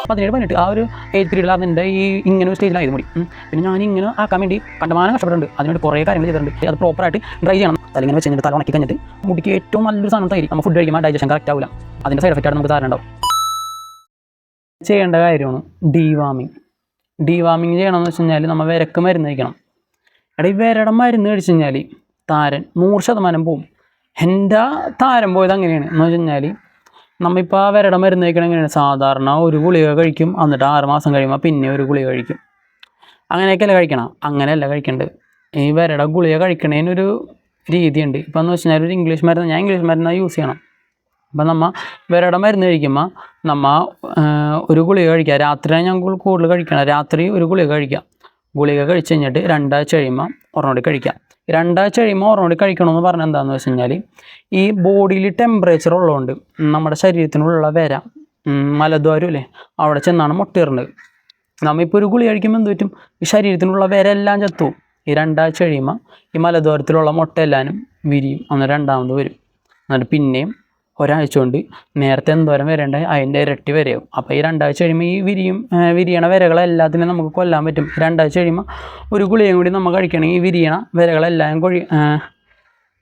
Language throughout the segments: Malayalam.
17-18 ആ ഒരു ഏജ് പീരീഡിൽ അതിൻ്റെ ഈ ഇങ്ങനെ ഒരു സ്റ്റേജിലായത് മുടി. പിന്നെ ഞാൻ ഇങ്ങനെ ആക്കാൻ വേണ്ടി കണ്ടമാനം കഷ്ടപ്പെട്ടുണ്ട്. അതിനുവേണ്ടി കുറേ കാര്യങ്ങൾ ചെയ്തിട്ടുണ്ട്. അത് പ്രോപ്പറായിട്ട് ഡ്രൈ ചെയ്യണം. തലിങ്ങനെ വെച്ച് കഴിഞ്ഞിട്ട് തല ഉണക്കി കഴിഞ്ഞിട്ട് മുടിക്ക് ഏറ്റവും നല്ലൊരു സാധനം തൈര്. നമ്മൾ ഫുഡ് കഴിക്കുമ്പോൾ ഡൈജഷൻ കറക്റ്റ് ആവില്ല. അതിൻ്റെ സൈഡ് എഫക്റ്റായിട്ട് നമുക്ക് താരം ഉണ്ടാവും. ചെയ്യേണ്ട കാര്യമാണ് ഡീവാമിങ് ചെയ്യണമെന്ന് വെച്ച് കഴിഞ്ഞാൽ നമ്മൾ വിരക്ക് മരുന്ന് കഴിക്കണം. ഈ വിരയുടെ മരുന്ന് കഴിച്ച് കഴിഞ്ഞാൽ താരൻ 100% പോവും. എൻ്റെ താരം പോയത് അങ്ങനെയാണ് എന്ന് വെച്ച് കഴിഞ്ഞാൽ നമ്മളിപ്പോൾ ആ വിരയുടെ മരുന്ന് കഴിക്കണം എങ്ങനെയാണ്, സാധാരണ ഒരു ഗുളിക കഴിക്കും, എന്നിട്ട് 6 മാസം കഴിയുമ്പോൾ പിന്നെ ഒരു ഗുളിക കഴിക്കും. അങ്ങനെയൊക്കെയല്ല കഴിക്കണം. അങ്ങനെയല്ല കഴിക്കേണ്ടത്. ഈ വിരയുടെ ഗുളിക കഴിക്കണതിനൊരു രീതിയുണ്ട്. ഇപ്പോൾ എന്ന് വെച്ച് കഴിഞ്ഞാൽ ഒരു ഇംഗ്ലീഷ് മരുന്ന്, ഞാൻ ഇംഗ്ലീഷ് മരുന്ന് യൂസ് ചെയ്യണം. അപ്പം നമ്മൾ വിരയുടെ മരുന്ന് കഴിക്കുമ്പോൾ നമ്മൾ ഒരു ഗുളിക കഴിക്കുക. രാത്രിയാണ് ഞങ്ങൾ കൂടുതൽ കഴിക്കണം. രാത്രി ഒരു ഗുളിക കഴിക്കുക. ഗുളിക കഴിച്ച് കഴിഞ്ഞിട്ട് 2 ആഴ്ച കഴിയുമ്പോൾ ഒരെണ്ണോടി കഴിക്കുക. 2 ആഴ്ച കഴിയുമ്പോൾ ഒരെണ്ണോടി കഴിക്കണമെന്ന് പറഞ്ഞാൽ എന്താണെന്ന് വെച്ച് കഴിഞ്ഞാൽ ഈ ബോഡിയിൽ ടെമ്പറേച്ചർ ഉള്ളതുകൊണ്ട് നമ്മുടെ ശരീരത്തിനുള്ള വിര മലദ്വാരം ഇല്ലേ അവിടെ ചെന്നാണ് മുട്ടയിടുന്നത്. നമ്മളിപ്പോൾ ഒരു ഗുളിക കഴിക്കുമ്പോൾ എന്ത് പറ്റും, ഈ ശരീരത്തിനുള്ള വിര എല്ലാം ചത്തും. ഈ 2 ആഴ്ച കഴിയുമ്പോൾ ഈ മലദ്വാരത്തിലുള്ള മുട്ട എല്ലാനും വിരിയും. അന്ന് രണ്ടാമത് വരും. എന്നിട്ട് പിന്നെയും ഒരാഴ്ച കൊണ്ട് നേരത്തെ എന്തോരം വരേണ്ട അതിൻ്റെ ഇരട്ടി വരെയാവും. അപ്പോൾ ഈ 2 ആഴ്ച കഴിയുമ്പോൾ ഈ വിരിയണ വിരകളെല്ലാത്തിനും നമുക്ക് കൊല്ലാൻ പറ്റും. 2 ആഴ്ച കഴിയുമ്പോൾ ഒരു ഗുളികയും കൂടി നമ്മൾ കഴിക്കണമെങ്കിൽ ഈ വിരിയണ വിരകളെല്ലാം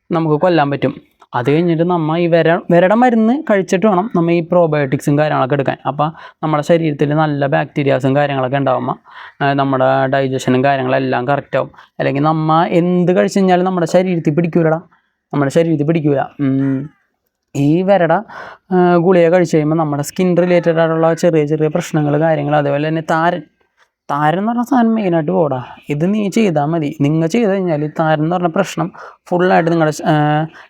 നമുക്ക് കൊല്ലാൻ പറ്റും. അത് കഴിഞ്ഞിട്ട് നമ്മൾ ഈ വിരയുടെ മരുന്ന് കഴിച്ചിട്ട് വേണം നമ്മൾ ഈ പ്രോബയോട്ടിക്സും കാര്യങ്ങളൊക്കെ എടുക്കാൻ. അപ്പോൾ നമ്മുടെ ശരീരത്തിൽ നല്ല ബാക്ടീരിയാസും കാര്യങ്ങളൊക്കെ ഉണ്ടാകുമ്പോൾ നമ്മുടെ ഡൈജഷനും കാര്യങ്ങളെല്ലാം കറക്റ്റാവും. അല്ലെങ്കിൽ നമ്മൾ എന്ത് കഴിച്ച് കഴിഞ്ഞാലും നമ്മുടെ ശരീരത്തിൽ പിടിക്കൂല. ഈ വിരയുടെ ഗുളിക കഴിച്ച് കഴിയുമ്പോൾ നമ്മുടെ സ്കിൻ റിലേറ്റഡ് ആയിട്ടുള്ള ചെറിയ പ്രശ്നങ്ങൾ കാര്യങ്ങൾ, അതേപോലെ തന്നെ താരൻ എന്ന് പറഞ്ഞ സാധനം മെയിനായിട്ട് പോടാ. ഇത് നീ ചെയ്താൽ മതി. നിങ്ങൾ ചെയ്ത് കഴിഞ്ഞാൽ താരൻ എന്ന് പറഞ്ഞ പ്രശ്നം ഫുള്ളായിട്ട് നിങ്ങളുടെ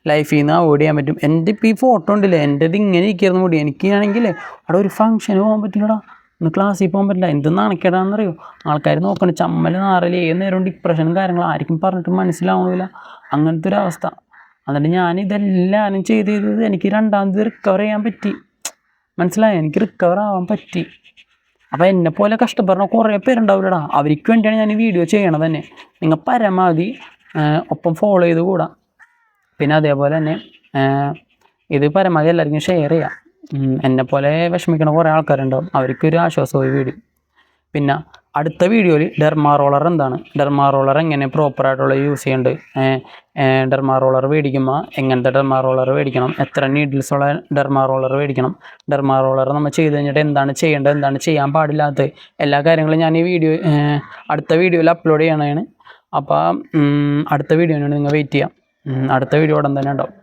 ലൈഫിൽ നിന്ന് അവോയ്ഡ് ചെയ്യാൻ പറ്റും. എൻ്റെ ഇപ്പോൾ ഈ ഫോട്ടോ ഉണ്ടല്ലേ, എൻ്റെ ഇത് ഇങ്ങനെ ഇരിക്കുന്നു കൂടി. എനിക്കാണെങ്കിൽ അവിടെ ഒരു ഫംഗ്ഷന് പോകാൻ പറ്റില്ലടാ, ഒന്ന് ക്ലാസ്സിൽ പോകാൻ പറ്റില്ല. എന്ത് നാണക്കേടാണെന്നറിയോ, ആൾക്കാർ നോക്കണം, ചമ്മൽ നാറൽ, ഏത് നേരവും ഡിപ്രഷനും കാര്യങ്ങളും ആർക്കും പറഞ്ഞിട്ട് മനസ്സിലാവണില്ല. അങ്ങനത്തെ ഒരു അവസ്ഥ. എന്നിട്ട് ഞാനിതെല്ലാം ചെയ്തത് എനിക്ക് 2ാമത് റിക്കവർ ചെയ്യാൻ പറ്റി. മനസ്സിലായോ, എനിക്ക് റിക്കവർ ആവാൻ പറ്റി. അപ്പോൾ എന്നെപ്പോലെ കഷ്ടപ്പെടുന്ന കുറേ പേരുണ്ടാവില്ലടാ, അവർക്ക് വേണ്ടിയാണ് ഞാൻ ഈ വീഡിയോ ചെയ്യണത് തന്നെ. നിങ്ങൾ പരമാവധി ഒപ്പം ഫോളോ ചെയ്ത് കൂടാ. പിന്നെ അതേപോലെ തന്നെ ഇത് പരമാവധി എല്ലാവർക്കും ഷെയർ ചെയ്യാം. എന്നെപ്പോലെ വിഷമിക്കുന്ന കുറേ ആൾക്കാരുണ്ടാവും, അവർക്കൊരു ആശ്വാസമായി വീഡിയോ. പിന്നെ അടുത്ത വീഡിയോയിൽ ഡെർമാറോളർ എങ്ങനെ പ്രോപ്പറായിട്ടുള്ള യൂസ് ചെയ്യേണ്ടത്, ഡെർമാറോളർ മേടിക്കുമ്പോൾ എങ്ങനത്തെ ഡെർമാറോളർ മേടിക്കണം, എത്ര നീഡിൽസുള്ള ഡെർമാറോളർ മേടിക്കണം, ഡെർമാറോളർ നമ്മൾ ചെയ്ത് കഴിഞ്ഞിട്ട് എന്താണ് ചെയ്യേണ്ടത്, എന്താണ് ചെയ്യാൻ പാടില്ലാത്തത്, എല്ലാ കാര്യങ്ങളും ഞാൻ ഈ അടുത്ത വീഡിയോയിൽ അപ്ലോഡ് ചെയ്യണതാണ്. അപ്പോൾ അടുത്ത വീഡിയോന് നിങ്ങൾ വെയിറ്റ് ചെയ്യാം. അടുത്ത വീഡിയോ ഉടൻ തന്നെ ഉണ്ടാവും.